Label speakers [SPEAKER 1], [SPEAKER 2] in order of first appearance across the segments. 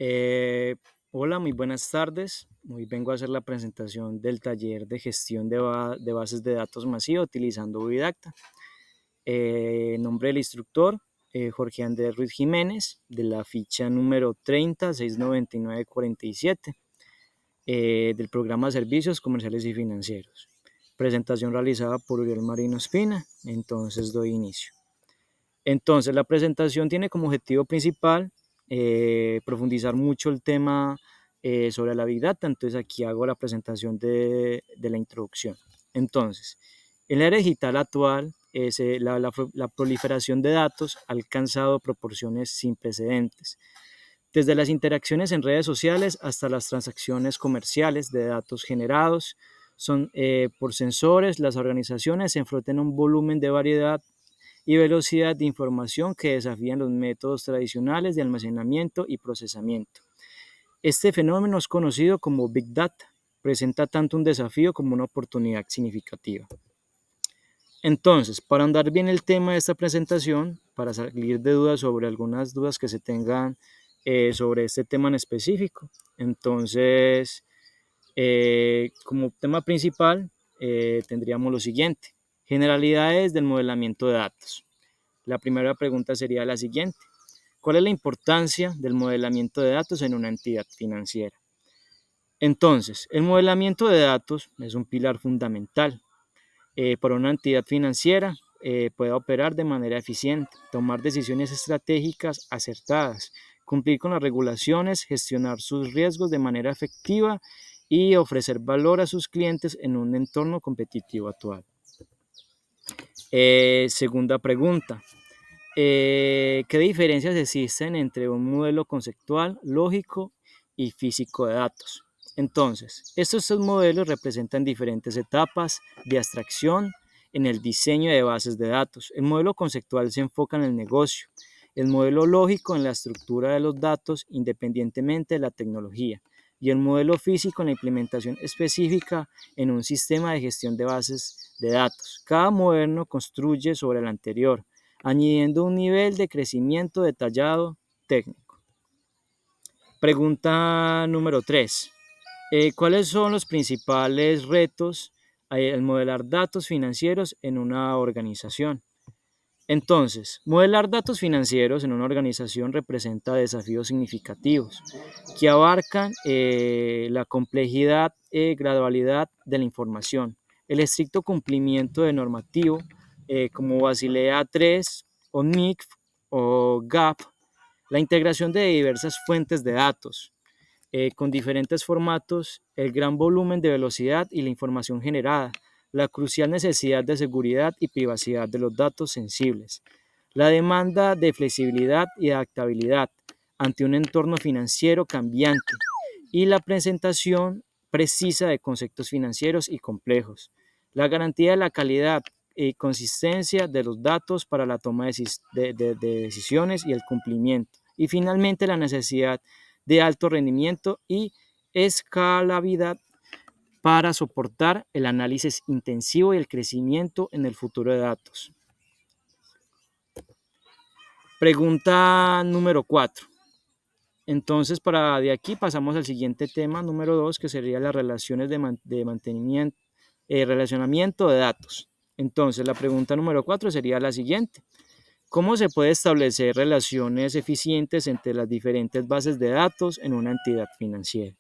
[SPEAKER 1] Eh, Hola, muy buenas tardes. Hoy vengo a hacer la presentación del taller de gestión de bases de datos masiva utilizando Vidacta. Nombre del instructor, Jorge Andrés Ruiz Jiménez, de la ficha número 30 699 47, del programa de Servicios Comerciales y Financieros. Presentación realizada por Uriel Marino Espina. Entonces doy inicio. Entonces, la presentación tiene como objetivo principal profundizar mucho el tema sobre la Big Data. Entonces, aquí hago la presentación de la introducción. Entonces, en la era digital actual, la proliferación de datos ha alcanzado proporciones sin precedentes. Desde las interacciones en redes sociales hasta las transacciones comerciales de datos generados por sensores, las organizaciones se enfrentan a un volumen de variedad y velocidad de información que desafían los métodos tradicionales de almacenamiento y procesamiento. Este fenómeno es conocido como Big Data. Presenta tanto un desafío como una oportunidad significativa. Entonces, para andar bien el tema de esta presentación, para salir de dudas sobre algunas dudas que se tengan sobre este tema en específico, entonces, como tema principal, tendríamos lo siguiente: generalidades del modelamiento de datos. La primera pregunta sería la siguiente: ¿cuál es la importancia del modelamiento de datos en una entidad financiera? Entonces, el modelamiento de datos es un pilar fundamental para una entidad financiera. Pueda operar de manera eficiente, tomar decisiones estratégicas acertadas, cumplir con las regulaciones, gestionar sus riesgos de manera efectiva y ofrecer valor a sus clientes en un entorno competitivo actual. Segunda pregunta: ¿qué diferencias existen entre un modelo conceptual, lógico y físico de datos? Entonces, estos dos modelos representan diferentes etapas de abstracción en el diseño de bases de datos. El modelo conceptual se enfoca en el negocio, el modelo lógico en la estructura de los datos independientemente de la tecnología, y el modelo físico en la implementación específica en un sistema de gestión de bases de datos. Cada modelo construye sobre el anterior, añadiendo un nivel de crecimiento detallado técnico. Pregunta número 3. ¿Cuáles son los principales retos al modelar datos financieros en una organización? Entonces, modelar datos financieros en una organización representa desafíos significativos que abarcan la complejidad, gradualidad de la información, el estricto cumplimiento de normativo como Basilea III o NICF o GAP, la integración de diversas fuentes de datos con diferentes formatos, el gran volumen de velocidad y la información generada, la crucial necesidad de seguridad y privacidad de los datos sensibles, la demanda de flexibilidad y adaptabilidad ante un entorno financiero cambiante y la presentación precisa de conceptos financieros y complejos, la garantía de la calidad y consistencia de los datos para la toma de decisiones y el cumplimiento, y finalmente la necesidad de alto rendimiento y escalabilidad para soportar el análisis intensivo y el crecimiento en el futuro de datos. Pregunta número 4. Entonces, para de aquí pasamos al siguiente tema, número 2, que sería las relaciones de mantenimiento, relacionamiento de datos. Entonces, la pregunta número 4 sería la siguiente: ¿cómo se puede establecer relaciones eficientes entre las diferentes bases de datos en una entidad financiera?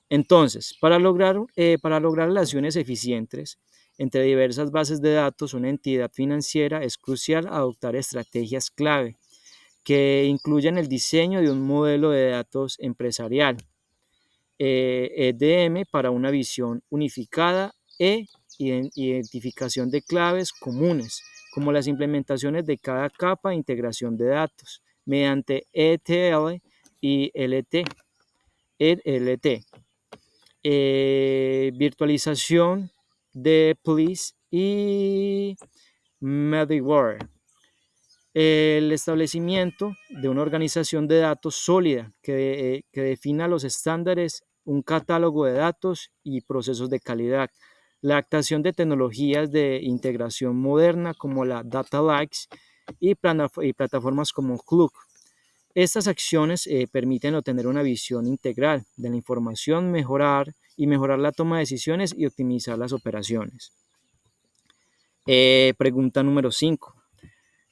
[SPEAKER 1] Entonces, para lograr relaciones eficientes entre diversas bases de datos, una entidad financiera es crucial adoptar estrategias clave que incluyan el diseño de un modelo de datos empresarial, EDM, para una visión unificada e identificación de claves comunes, como las implementaciones de cada capa de integración de datos mediante ETL y LT, virtualización de PLIS y middleware. El establecimiento de una organización de datos sólida que defina los estándares, un catálogo de datos y procesos de calidad. La adaptación de tecnologías de integración moderna como la Data Lakes y plataformas como Qlik. Estas acciones permiten obtener una visión integral de la información, mejorar la toma de decisiones y optimizar las operaciones. Pregunta número 5.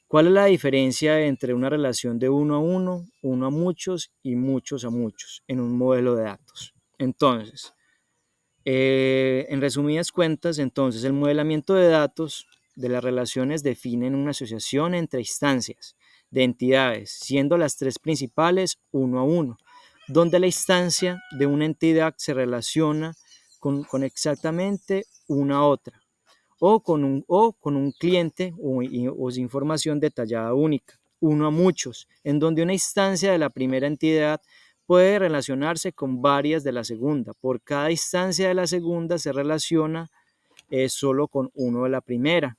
[SPEAKER 1] ¿Cuál es la diferencia entre una relación de uno a uno, uno a muchos y muchos a muchos en un modelo de datos? Entonces, en resumidas cuentas, entonces el modelamiento de datos de las relaciones define una asociación entre instancias de entidades, siendo las tres principales uno a uno, donde la instancia de una entidad se relaciona con exactamente una otra, o con un cliente o información detallada única, uno a muchos, en donde una instancia de la primera entidad puede relacionarse con varias de la segunda. Por cada instancia de la segunda se relaciona solo con uno de la primera.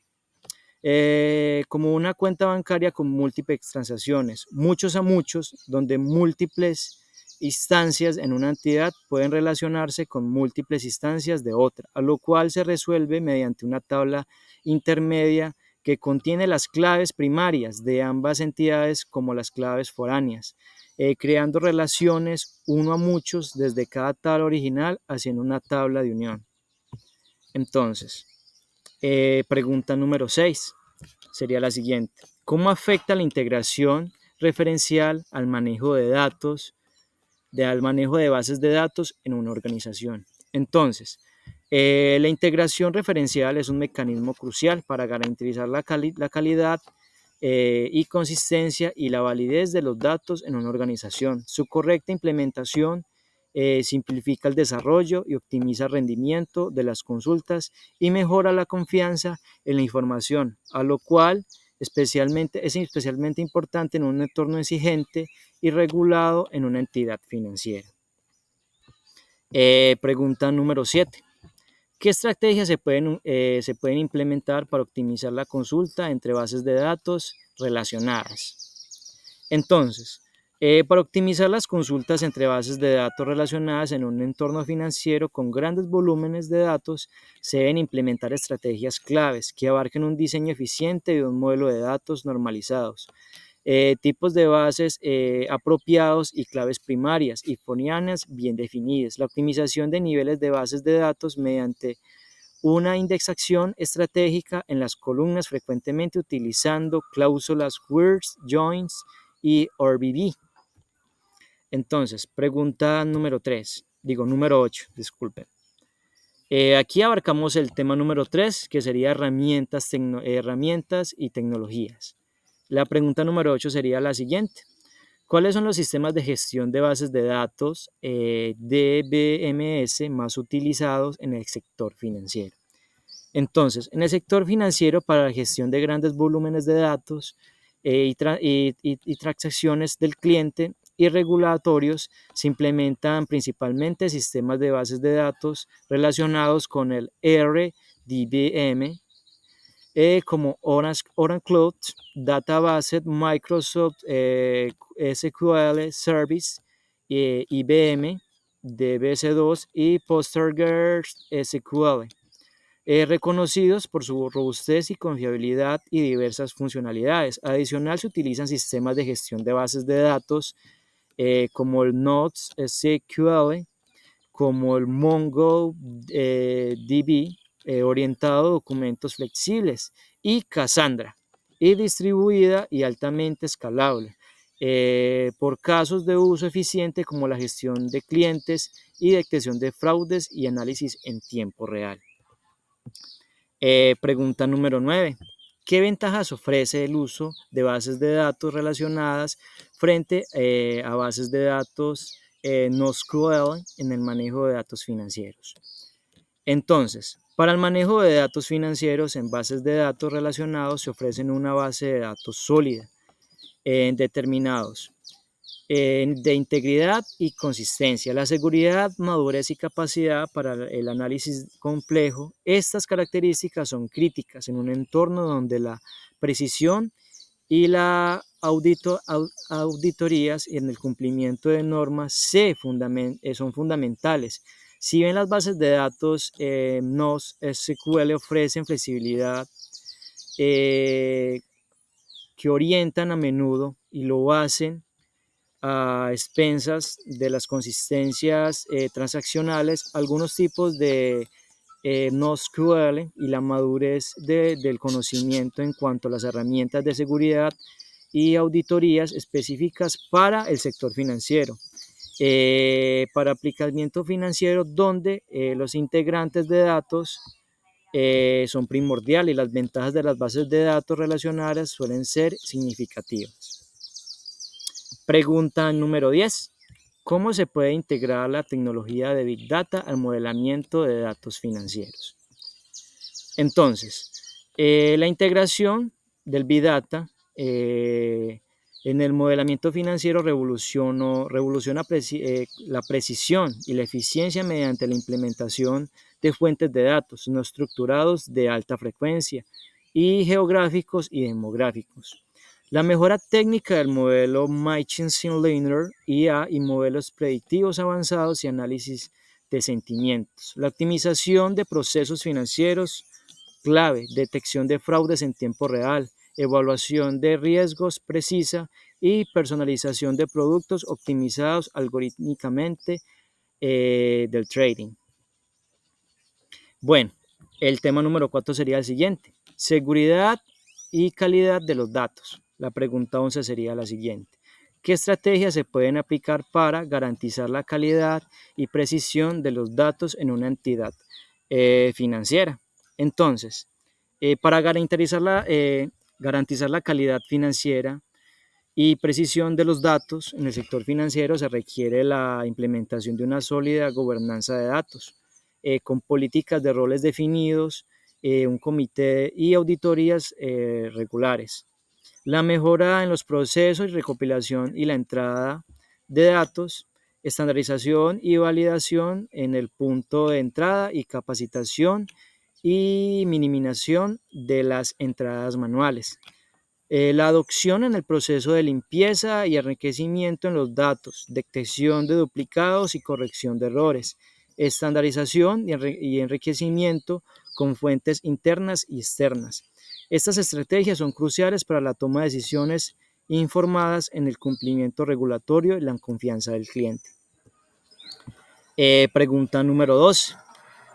[SPEAKER 1] Como una cuenta bancaria con múltiples transacciones, muchos a muchos, donde múltiples instancias en una entidad pueden relacionarse con múltiples instancias de otra, a lo cual se resuelve mediante una tabla intermedia que contiene las claves primarias de ambas entidades como las claves foráneas, creando relaciones uno a muchos desde cada tabla original haciendo una tabla de unión. Entonces, pregunta número 6 sería la siguiente. ¿Cómo afecta la integración referencial al manejo de datos, al manejo de bases de datos en una organización? Entonces, la integración referencial es un mecanismo crucial para garantizar la calidad y consistencia y la validez de los datos en una organización. Su correcta implementación simplifica el desarrollo y optimiza el rendimiento de las consultas y mejora la confianza en la información, a lo cual es especialmente importante en un entorno exigente y regulado en una entidad financiera. Pregunta número 7. ¿Qué estrategias se pueden implementar para optimizar la consulta entre bases de datos relacionadas? Entonces, para optimizar las consultas entre bases de datos relacionadas en un entorno financiero con grandes volúmenes de datos, se deben implementar estrategias claves que abarquen un diseño eficiente de un modelo de datos normalizados, tipos de bases apropiados y claves primarias y foráneas bien definidas, la optimización de niveles de bases de datos mediante una indexación estratégica en las columnas frecuentemente utilizando cláusulas words, joins y RBD. Entonces, pregunta número 8, disculpen. Aquí abarcamos el tema número 3, que sería herramientas y tecnologías. La pregunta número 8 sería la siguiente. ¿Cuáles son los sistemas de gestión de bases de datos DBMS más utilizados en el sector financiero? Entonces, en el sector financiero, para la gestión de grandes volúmenes de datos y transacciones del cliente y regulatorios, se implementan principalmente sistemas de bases de datos relacionados con el RDBM, como Oracle Cloud, Database, Microsoft SQL Service, IBM, DBC2 y PostgreSQL. Reconocidos por su robustez y confiabilidad y diversas funcionalidades. Adicional, se utilizan sistemas de gestión de bases de datos como el NoSQL, como el MongoDB, orientado a documentos flexibles, y Cassandra, y distribuida y altamente escalable, por casos de uso eficiente como la gestión de clientes y detección de fraudes y análisis en tiempo real. Pregunta número 9. ¿Qué ventajas ofrece el uso de bases de datos relacionadas frente a bases de datos NoSQL en el manejo de datos financieros? Entonces, para el manejo de datos financieros en bases de datos relacionados se ofrecen una base de datos sólida en determinados de integridad y consistencia, la seguridad, madurez y capacidad para el análisis complejo. Estas características son críticas en un entorno donde la precisión y la auditorías en el cumplimiento de normas son fundamentales. Si bien las bases de datos NoSQL ofrecen flexibilidad que orientan a menudo y lo hacen a expensas de las consistencias transaccionales algunos tipos de NoSQL y la madurez del conocimiento en cuanto a las herramientas de seguridad y auditorías específicas para el sector financiero. Para aplicamiento financiero donde los integrantes de datos son primordiales y las ventajas de las bases de datos relacionadas suelen ser significativas. Pregunta número 10. ¿Cómo se puede integrar la tecnología de Big Data al modelamiento de datos financieros? Entonces, la integración del Big Data en el modelamiento financiero revoluciona la precisión y la eficiencia mediante la implementación de fuentes de datos no estructurados de alta frecuencia y geográficos y demográficos. La mejora técnica del modelo Machine Learning IA y modelos predictivos avanzados y análisis de sentimientos. La optimización de procesos financieros clave, detección de fraudes en tiempo real, evaluación de riesgos precisa y personalización de productos optimizados algorítmicamente del trading. Bueno, el tema número 4 sería el siguiente: seguridad y calidad de los datos. La pregunta 11 sería la siguiente: ¿qué estrategias se pueden aplicar para garantizar la calidad y precisión de los datos en una entidad financiera? Entonces, para garantizar la calidad financiera y precisión de los datos en el sector financiero se requiere la implementación de una sólida gobernanza de datos, con políticas de roles definidos, un comité y auditorías regulares. La mejora en los procesos y recopilación y la entrada de datos, estandarización y validación en el punto de entrada y capacitación y minimización de las entradas manuales. La adopción en el proceso de limpieza y enriquecimiento en los datos, detección de duplicados y corrección de errores, estandarización y enriquecimiento con fuentes internas y externas. Estas estrategias son cruciales para la toma de decisiones informadas en el cumplimiento regulatorio y la confianza del cliente. Pregunta número 2.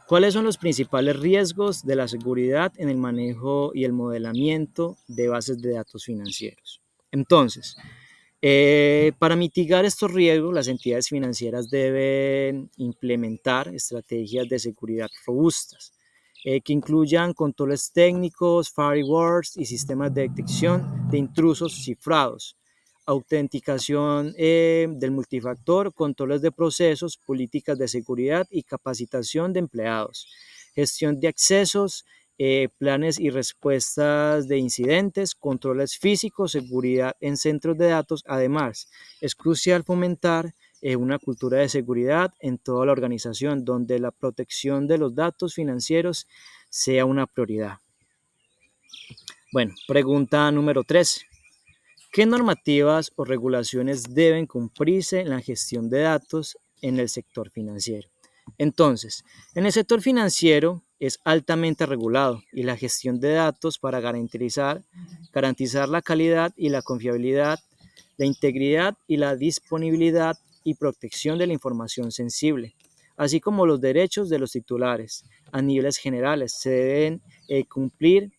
[SPEAKER 1] ¿Cuáles son los principales riesgos de la seguridad en el manejo y el modelamiento de bases de datos financieros? Entonces, para mitigar estos riesgos, las entidades financieras deben implementar estrategias de seguridad robustas, que incluyan controles técnicos, firewalls y sistemas de detección de intrusos cifrados, autenticación del multifactor, controles de procesos, políticas de seguridad y capacitación de empleados, gestión de accesos, planes y respuestas de incidentes, controles físicos, seguridad en centros de datos. Además, es crucial fomentar una cultura de seguridad en toda la organización donde la protección de los datos financieros sea una prioridad. Bueno, pregunta número 3. ¿Qué normativas o regulaciones deben cumplirse en la gestión de datos en el sector financiero? Entonces, en el sector financiero es altamente regulado y la gestión de datos para garantizar la calidad y la confiabilidad, la integridad y la disponibilidad y protección de la información sensible, así como los derechos de los titulares a niveles generales. Se deben cumplir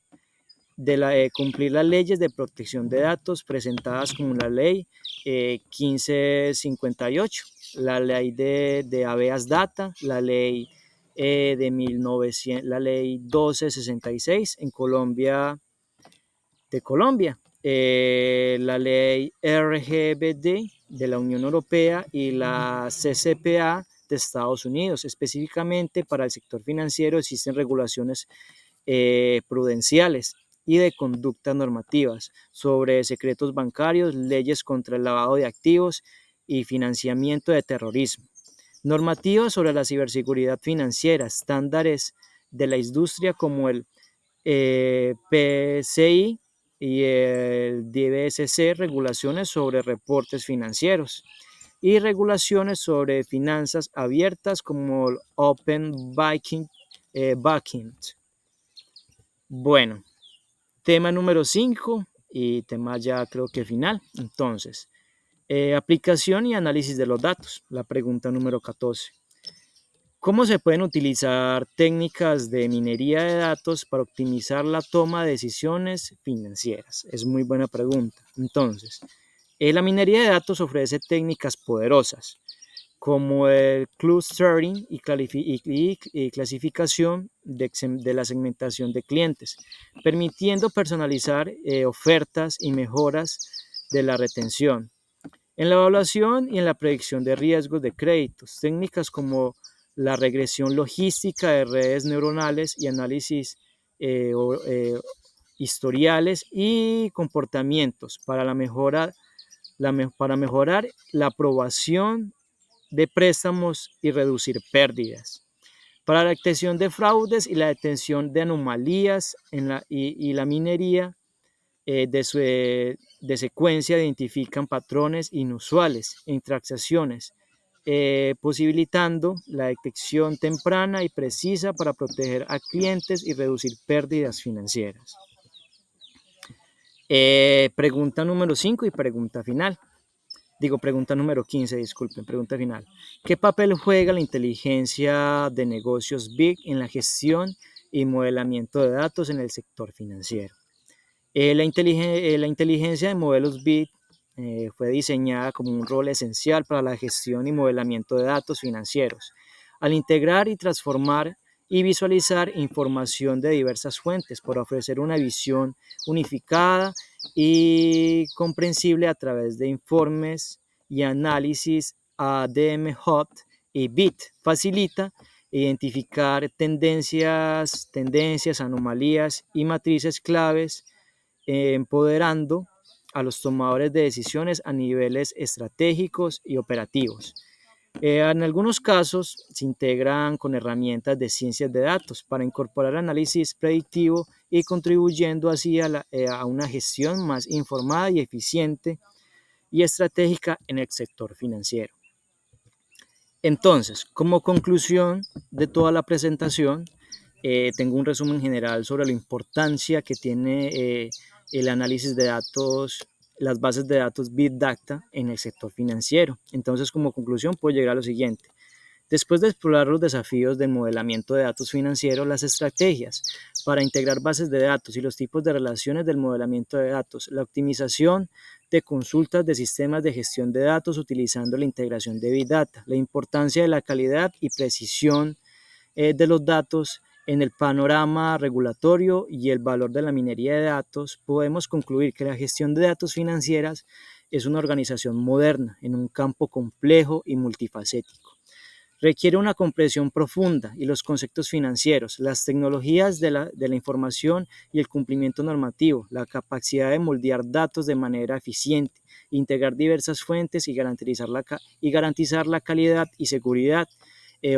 [SPEAKER 1] las leyes de protección de datos presentadas como la ley 1558, la ley de habeas data, la ley de 1900, la ley 1266 en Colombia, la ley RGBD de la Unión Europea y la CCPA de Estados Unidos. Específicamente para el sector financiero existen regulaciones prudenciales y de conductas normativas sobre secretos bancarios, leyes contra el lavado de activos y financiamiento de terrorismo, normativas sobre la ciberseguridad financiera, estándares de la industria como el PCI y el DBSC, regulaciones sobre reportes financieros y regulaciones sobre finanzas abiertas como el Open Banking. Bueno, tema número 5 y tema ya creo que final. Entonces, Aplicación y análisis de los datos. La pregunta número 14. ¿Cómo se pueden utilizar técnicas de minería de datos para optimizar la toma de decisiones financieras? Es muy buena pregunta. Entonces, la minería de datos ofrece técnicas poderosas como el clustering y clasificación de la segmentación de clientes, permitiendo personalizar ofertas y mejoras de la retención. En la evaluación y en la predicción de riesgos de créditos, técnicas como la regresión logística de redes neuronales y análisis eh, o, eh, historiales y comportamientos para mejorar la aprobación de préstamos y reducir pérdidas. Para la detección de fraudes y la detención de anomalías y la minería de secuencia identifican patrones inusuales en transacciones, posibilitando la detección temprana y precisa para proteger a clientes y reducir pérdidas financieras. Pregunta número 5 y pregunta final. Pregunta número 15, disculpen, pregunta final. ¿Qué papel juega la inteligencia de negocios Big en la gestión y modelamiento de datos en el sector financiero? La inteligencia de modelos Big fue diseñada como un rol esencial para la gestión y modelamiento de datos financieros, al integrar y transformar y visualizar información de diversas fuentes para ofrecer una visión unificada y comprensible a través de informes y análisis a DMHOT y BIT. Facilita identificar tendencias, anomalías y matrices claves, empoderando a los tomadores de decisiones a niveles estratégicos y operativos. En algunos casos se integran con herramientas de ciencias de datos para incorporar análisis predictivo y contribuyendo así a una gestión más informada y eficiente y estratégica en el sector financiero. Entonces, como conclusión de toda la presentación, tengo un resumen general sobre la importancia que tiene el análisis de datos, las bases de datos Big Data en el sector financiero. Entonces, como conclusión, puedo llegar a lo siguiente. Después de explorar los desafíos del modelamiento de datos financieros, las estrategias para integrar bases de datos y los tipos de relaciones del modelamiento de datos, la optimización de consultas de sistemas de gestión de datos utilizando la integración de Big Data, la importancia de la calidad y precisión de los datos en el panorama regulatorio y el valor de la minería de datos, podemos concluir que la gestión de datos financieras es una organización moderna en un campo complejo y multifacético. Requiere una comprensión profunda y los conceptos financieros, las tecnologías de la información y el cumplimiento normativo, la capacidad de moldear datos de manera eficiente, integrar diversas fuentes y garantizar la calidad y seguridad,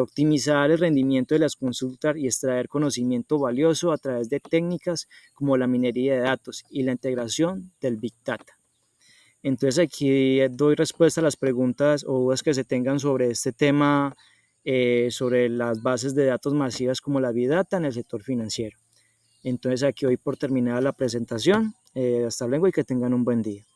[SPEAKER 1] optimizar el rendimiento de las consultas y extraer conocimiento valioso a través de técnicas como la minería de datos y la integración del Big Data. Entonces aquí doy respuesta a las preguntas o dudas que se tengan sobre este tema, sobre las bases de datos masivas como la Big Data en el sector financiero. Entonces aquí doy por terminada la presentación. Hasta luego y que tengan un buen día.